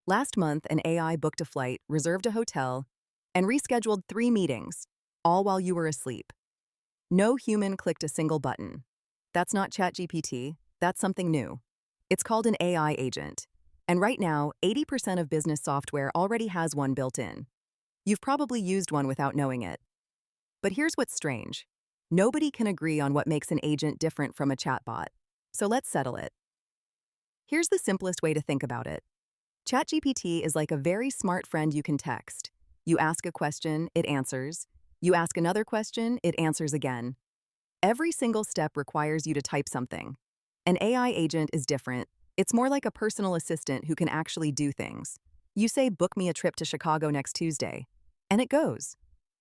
Last month, an AI booked a flight, reserved a hotel, and rescheduled 3 meetings, all while you were asleep. No human clicked a single button. That's not ChatGPT, that's something new. It's called an AI agent. And right now, 80% of business software already has one built in. You've probably used one without knowing it. But here's what's strange. Nobody can agree on what makes an agent different from a chatbot. So let's settle it. Here's the simplest way to think about it. ChatGPT is like a very smart friend you can text. You ask a question, it answers. You ask another question, it answers again. Every single step requires you to type something. An AI agent is different. It's more like a personal assistant who can actually do things. You say, book me a trip to Chicago next Tuesday, and it goes.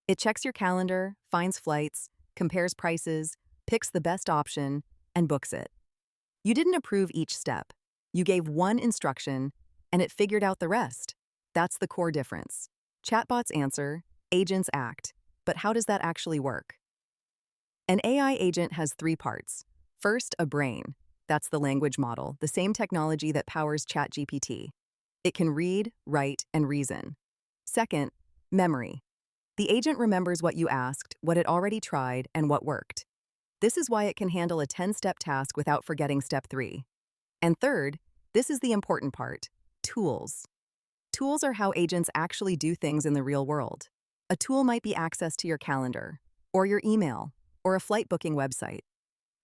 It checks your calendar, finds flights, compares prices, picks the best option, and books it. You didn't approve each step. You gave one instruction, and it figured out the rest. That's the core difference. Chatbots answer, agents act. But how does that actually work? An AI agent has 3 parts. First, a brain. That's the language model, the same technology that powers ChatGPT. It can read, write, and reason. Second, memory. The agent remembers what you asked, what it already tried, and what worked. This is why it can handle a 10-step task without forgetting step 3. And third, this is the important part, tools. Tools are how agents actually do things in the real world. A tool might be access to your calendar, or your email, or a flight booking website.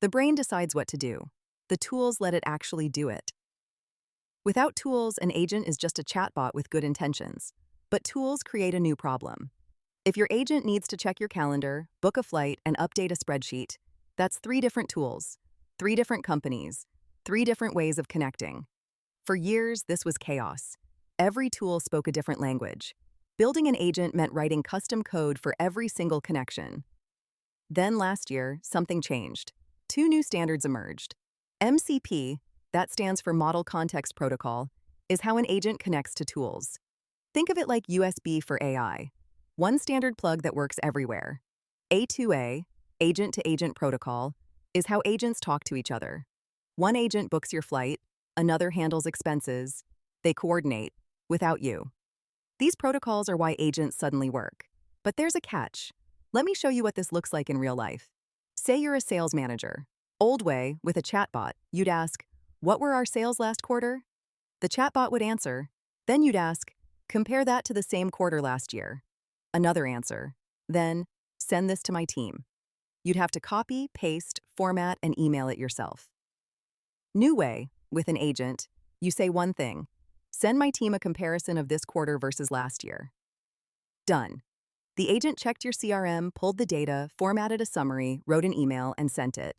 The brain decides what to do. The tools let it actually do it. Without tools, an agent is just a chatbot with good intentions. But tools create a new problem. If your agent needs to check your calendar, book a flight, and update a spreadsheet, that's 3 different tools, 3 different companies, 3 different ways of connecting. For years, this was chaos. Every tool spoke a different language. Building an agent meant writing custom code for every single connection. Then last year, something changed. 2 new standards emerged. MCP, that stands for Model Context Protocol, is how an agent connects to tools. Think of it like USB for AI. One standard plug that works everywhere. A2A, Agent-to-Agent Protocol, is how agents talk to each other. One agent books your flight, another handles expenses. They coordinate, without you. These protocols are why agents suddenly work. But there's a catch. Let me show you what this looks like in real life. Say you're a sales manager. Old way, with a chatbot, you'd ask, what were our sales last quarter? The chatbot would answer. Then you'd ask, compare that to the same quarter last year. Another answer. Then, send this to my team. You'd have to copy, paste, format, and email it yourself. New way, with an agent, you say one thing. Send my team a comparison of this quarter versus last year. Done. The agent checked your CRM, pulled the data, formatted a summary, wrote an email, and sent it.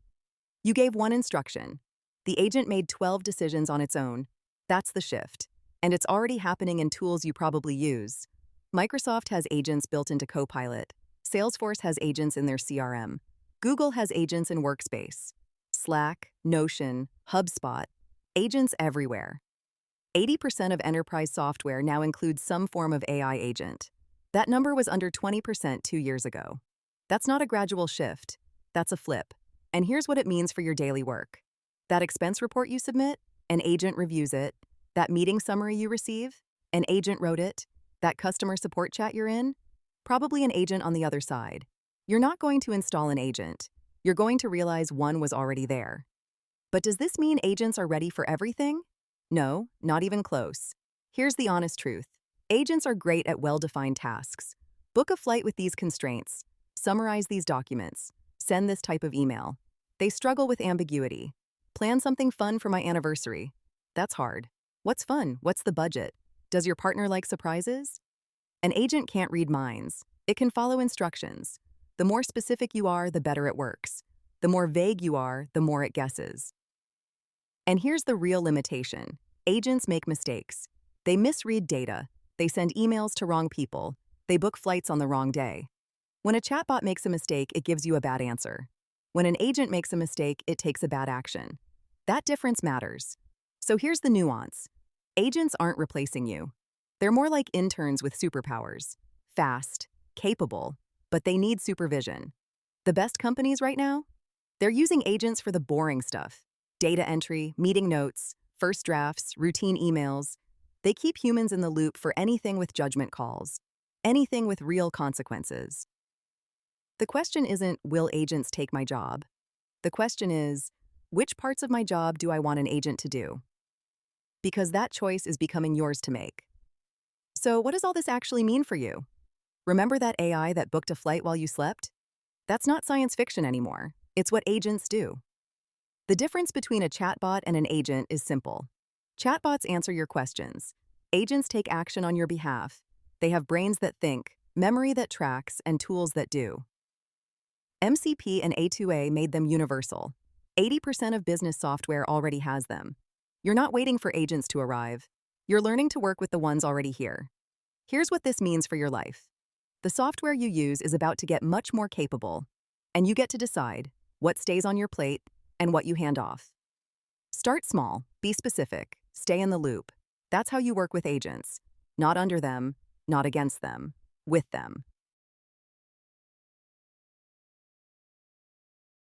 You gave one instruction. The agent made 12 decisions on its own. That's the shift. And it's already happening in tools you probably use. Microsoft has agents built into Copilot. Salesforce has agents in their CRM. Google has agents in Workspace. Slack, Notion, HubSpot. Agents everywhere. 80% of enterprise software now includes some form of AI agent. That number was under 20% 2 years ago. That's not a gradual shift. That's a flip. And here's what it means for your daily work. That expense report you submit, an agent reviews it. That meeting summary you receive, an agent wrote it. That customer support chat you're in, probably an agent on the other side. You're not going to install an agent. You're going to realize one was already there. But does this mean agents are ready for everything? No, not even close. Here's the honest truth. Agents are great at well-defined tasks. Book a flight with these constraints. Summarize these documents. Send this type of email. They struggle with ambiguity. Plan something fun for my anniversary. That's hard. What's fun? What's the budget? Does your partner like surprises? An agent can't read minds. It can follow instructions. The more specific you are, the better it works. The more vague you are, the more it guesses. And here's the real limitation. Agents make mistakes. They misread data. They send emails to wrong people. They book flights on the wrong day. When a chatbot makes a mistake, it gives you a bad answer. When an agent makes a mistake, it takes a bad action. That difference matters. So here's the nuance. Agents aren't replacing you. They're more like interns with superpowers. Fast, capable, but they need supervision. The best companies right now? They're using agents for the boring stuff. Data entry, meeting notes, first drafts, routine emails. They keep humans in the loop for anything with judgment calls, anything with real consequences. The question isn't, will agents take my job? The question is, which parts of my job do I want an agent to do? Because that choice is becoming yours to make. So, what does all this actually mean for you? Remember that AI that booked a flight while you slept? That's not science fiction anymore. It's what agents do. The difference between a chatbot and an agent is simple. Chatbots answer your questions. Agents take action on your behalf. They have brains that think, memory that tracks, and tools that do. MCP and A2A made them universal. 80% of business software already has them. You're not waiting for agents to arrive. You're learning to work with the ones already here. Here's what this means for your life. The software you use is about to get much more capable, and you get to decide what stays on your plate and what you hand off. Start small, be specific, stay in the loop. That's how you work with agents. Not under them, not against them, with them.